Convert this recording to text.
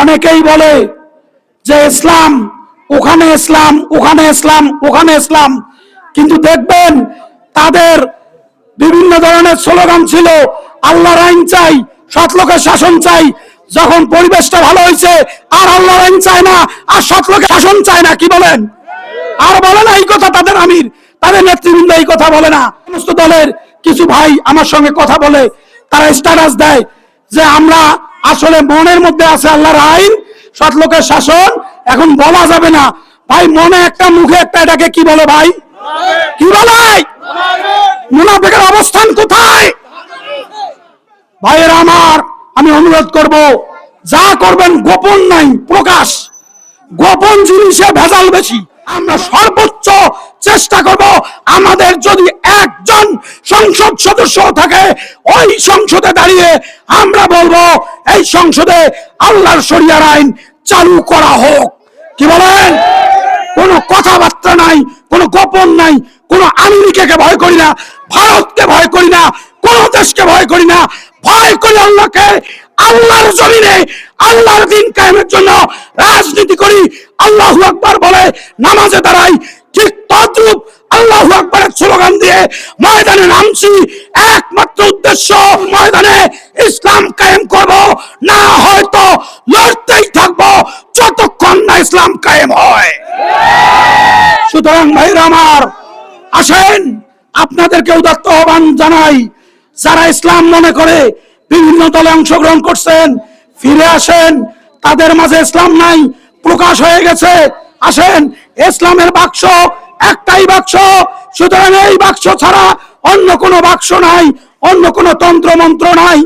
অনেকেই বলে যে ইসলাম, ওখানে ইসলাম, ওখানে ইসলাম, ওখানে ইসলাম, কিন্তু দেখবেন তাদের বিভিন্ন ধরনের স্লোগান ছিল আল্লাহর আইন চাই, সৎ লোকের শাসন চাই। যখন পরিবেশটা ভালো হয়েছে আর আল্লাহর আইন চায় না, আর সৎ লোকের শাসন চায় না। কি বলেন? আর বলে না এই কথা তাদের আমির, তাদের নেতৃবৃন্দ এই কথা বলে না। সমস্ত দলের কিছু ভাই আমার সঙ্গে কথা বলে, তারা স্ট্যাটাস দেয় যে আমরা আসলে মনের মধ্যে আছে আল্লাহর আইন, সৎ লোকের শাসন, এখন বলা যাবে না। ভাই মনে একটা মুখে একটা, এটাকে কি বলে ভাই? কি বলে? মুনাফিকের অবস্থান কোথায়? ভাইয়েরা আমার, আমি অনুরোধ করব, যা করবেন গোপন নাই, প্রকাশ। গোপন জিনিসে ভেজাল বেশি। আমরা সর্বোচ্চ চেষ্টা করব, আমাদের যদি একজন সংসদ সদস্য থাকে, ওই সংসদে দাঁড়িয়ে আমরা বলবো এই সংসদে আল্লাহর শরিয়ার আইন চালু করা হোক। কি বলেন? কোনো কথাবার্তা নাই, কোনো গোপন নাই, কোনো আমেরিকাকে ভয় করি না, ভারতকে ভয় করি না, কোন দেশকে ভয় করি না, ভয় করি আল্লাহকে। আল্লাহর জমিনে আল্লাহর দিন কায়েমের জন্য রাজনীতি করি। আল্লাহু আকবার বলে নামাজে দাঁড়াই, ঠিক তদ্রূপ আল্লাহু আকবারের স্লোগান দিয়ে ময়দানে নামছি। একমাত্র উদ্দেশ্য, ময়দানে ইসলাম কায়েম করব, না হয়তো লড়তেই থাকবো যতক্ষণ না ইসলাম কায়েম হয়। সুতরাং ভাইরা আমার, আসেন আপনাদেরকে উদাত্ত আহ্বান জানাই, যারা ইসলাম মনে করে বিভিন্ন দলে অংশগ্রহণ করছেন, ফিরে আসেন। তাদের মাঝে ইসলাম নাই, প্রকাশ হয়ে গেছে। আসেন, ইসলামের বাক্স একটাই বাক্স। সুতরাং এই বাক্স ছাড়া অন্য কোনো বাক্স নাই, অন্য কোনো তন্ত্র মন্ত্র নাই।